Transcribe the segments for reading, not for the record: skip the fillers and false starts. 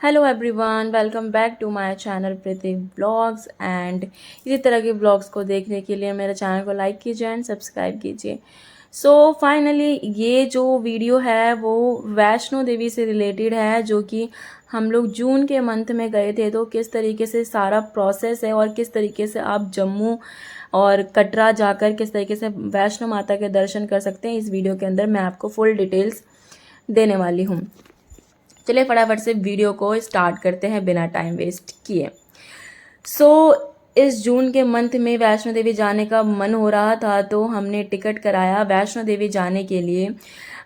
Hello everyone, welcome back to my channel Preeti blogs. And इसी तरह के ब्लॉग्स को देखने के लिए मेरे चैनल को लाइक कीजिए एंड सब्सक्राइब कीजिए। सो फाइनली ये जो वीडियो है वो वैष्णो देवी से रिलेटेड है, जो कि हम लोग जून के मंथ में गए थे। तो किस तरीके से सारा प्रोसेस है और किस तरीके से आप जम्मू और कटरा जाकर किस तरीके से वैष्णो माता के दर्शन कर सकते हैं, इस वीडियो के अंदर मैं आपको फुल डिटेल्स देने वाली हूँ। चलिए फटाफट से वीडियो को स्टार्ट करते हैं बिना टाइम वेस्ट किए। इस जून के मंथ में वैष्णो देवी जाने का मन हो रहा था, तो हमने टिकट कराया वैष्णो देवी जाने के लिए।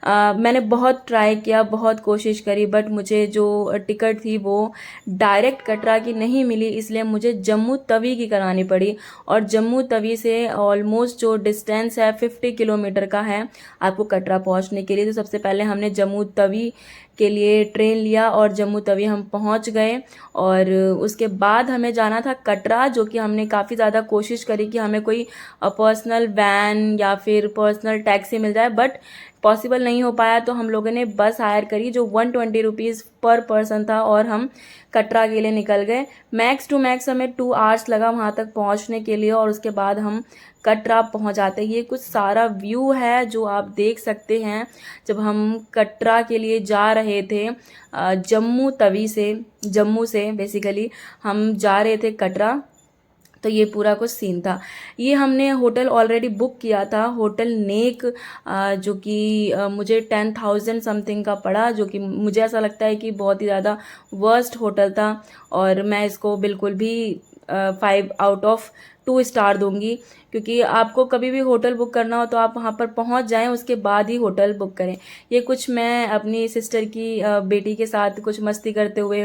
मैंने बहुत ट्राई किया, बहुत कोशिश करी, बट मुझे जो टिकट थी वो डायरेक्ट कटरा की नहीं मिली, इसलिए मुझे जम्मू तवी की करानी पड़ी। और जम्मू तवी से ऑलमोस्ट जो डिस्टेंस है 50 किलोमीटर का है आपको कटरा पहुंचने के लिए। तो सबसे पहले हमने जम्मू तवी के लिए ट्रेन लिया और जम्मू तवी हम पहुंच गए। और उसके बाद हमें जाना था कटरा, जो कि हमने काफ़ी ज़्यादा कोशिश करी कि हमें कोई पर्सनल वैन या फिर पर्सनल टैक्सी मिल जाए, बट पॉसिबल नहीं हो पाया। तो हम लोगों ने बस हायर करी जो 120 रुपीज़ पर पर्सन था और हम कटरा के लिए निकल गए। मैक्स टू मैक्स हमें 2 आवर्स लगा वहाँ तक पहुँचने के लिए और उसके बाद हम कटरा पहुँच जाते। ये कुछ सारा व्यू है जो आप देख सकते हैं जब हम कटरा के लिए जा रहे थे। जम्मू से बेसिकली हम जा रहे थे कटरा। तो ये पूरा कुछ सीन था। ये हमने होटल ऑलरेडी बुक किया था, होटल नेक, जो कि मुझे 10,000 समथिंग का पड़ा, जो कि मुझे ऐसा लगता है कि बहुत ही ज़्यादा वर्स्ट होटल था। और मैं इसको बिल्कुल भी 5 आउट ऑफ 2 स्टार दूंगी, क्योंकि आपको कभी भी होटल बुक करना हो तो आप वहाँ पर पहुँच जाएं, उसके बाद ही होटल बुक करें। ये कुछ मैं अपनी सिस्टर की बेटी के साथ कुछ मस्ती करते हुए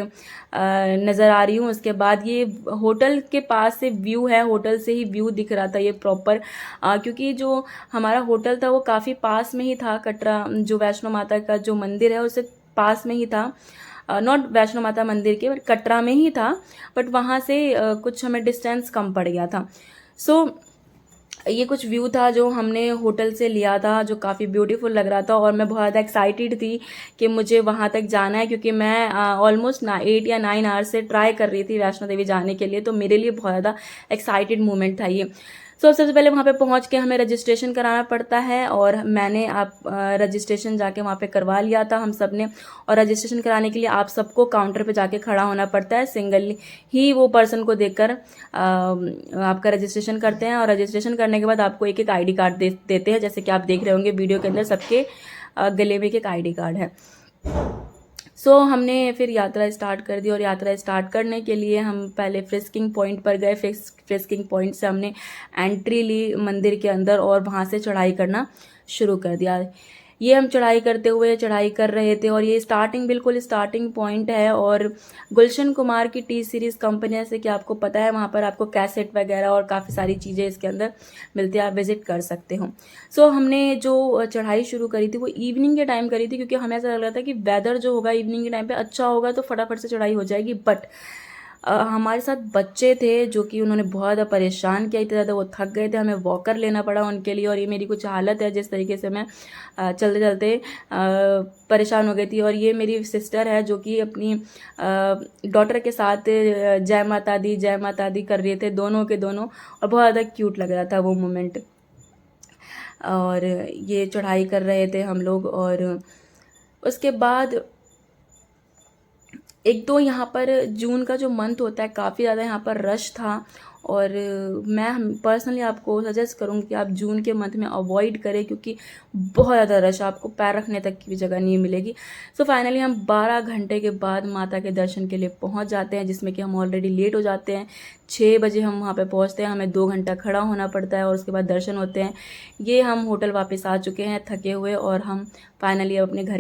नज़र आ रही हूँ। उसके बाद ये होटल के पास से व्यू है, होटल से ही व्यू दिख रहा था ये प्रॉपर, क्योंकि जो हमारा होटल था वो काफ़ी पास में ही था। कटरा जो वैष्णो माता का जो मंदिर है उससे पास में ही था, नॉट वैष्णो माता मंदिर के, बट कटरा में ही था, बट वहाँ से कुछ हमें डिस्टेंस कम पड़ गया था। ये कुछ व्यू था जो हमने होटल से लिया था, जो काफ़ी ब्यूटीफुल लग रहा था। और मैं बहुत ज़्यादा एक्साइटेड थी कि मुझे वहाँ तक जाना है, क्योंकि मैं ऑलमोस्ट 8 या 9 आवर्स से ट्राई कर रही थी वैष्णो देवी जाने के लिए। तो मेरे लिए बहुत ज़्यादा एक्साइटेड मोमेंट था ये। सबसे पहले वहाँ पे पहुँच के हमें रजिस्ट्रेशन कराना पड़ता है, और मैंने रजिस्ट्रेशन जाके वहाँ पे करवा लिया था हम सब ने। और रजिस्ट्रेशन कराने के लिए आप सबको काउंटर पे जाके खड़ा होना पड़ता है, सिंगल ही वो पर्सन को देखकर आपका रजिस्ट्रेशन करते हैं। और रजिस्ट्रेशन करने के बाद आपको एक एक ID कार्ड देते हैं, जैसे कि आप देख रहे होंगे वीडियो के अंदर सबके गले में एक ID कार्ड है। हमने फिर यात्रा स्टार्ट कर दी, और यात्रा स्टार्ट करने के लिए हम पहले फ्रिस्किंग पॉइंट पर गए। फ्रिस्किंग पॉइंट से हमने एंट्री ली मंदिर के अंदर और वहाँ से चढ़ाई करना शुरू कर दिया। ये हम चढ़ाई कर रहे थे, और ये बिल्कुल स्टार्टिंग पॉइंट है। और गुलशन कुमार की टी सीरीज़ कंपनी, जैसे कि आपको पता है, वहाँ पर आपको कैसेट वगैरह और काफ़ी सारी चीज़ें इसके अंदर मिलती है, आप विजिट कर सकते हो। हमने जो चढ़ाई शुरू करी थी वो इवनिंग के टाइम करी थी, क्योंकि हमें ऐसा लग रहा था कि वेदर जो होगा इवनिंग के टाइम पे अच्छा होगा तो फटाफट से चढ़ाई हो जाएगी। बट हमारे साथ बच्चे थे जो कि उन्होंने बहुत ज़्यादा परेशान किया, इतना ज़्यादा वो थक गए थे, हमें वॉकर लेना पड़ा उनके लिए। और ये मेरी कुछ हालत है जिस तरीके से मैं चलते चलते परेशान हो गई थी। और ये मेरी सिस्टर है जो कि अपनी डॉटर के साथ जय माता दी कर रहे थे, दोनों के दोनों, और बहुत ज़्यादा क्यूट लग रहा था वो मोमेंट। और ये चढ़ाई कर रहे थे हम लोग। और उसके बाद एक तो यहाँ पर जून का जो मंथ होता है काफ़ी ज़्यादा यहाँ पर रश था। और मैं पर्सनली आपको सजेस्ट करूँगी कि आप जून के मंथ में अवॉइड करें, क्योंकि बहुत ज़्यादा रश, आपको पैर रखने तक की भी जगह नहीं मिलेगी। फाइनली हम 12 घंटे के बाद माता के दर्शन के लिए पहुँच जाते हैं, जिसमें कि हम ऑलरेडी लेट हो जाते हैं। 6 बजे हम वहाँ पे पहुँचते हैं, हमें 2 घंटा खड़ा होना पड़ता है और उसके बाद दर्शन होते हैं। ये हम होटल वापस आ चुके हैं थके हुए, और हम फाइनली अब अपने घर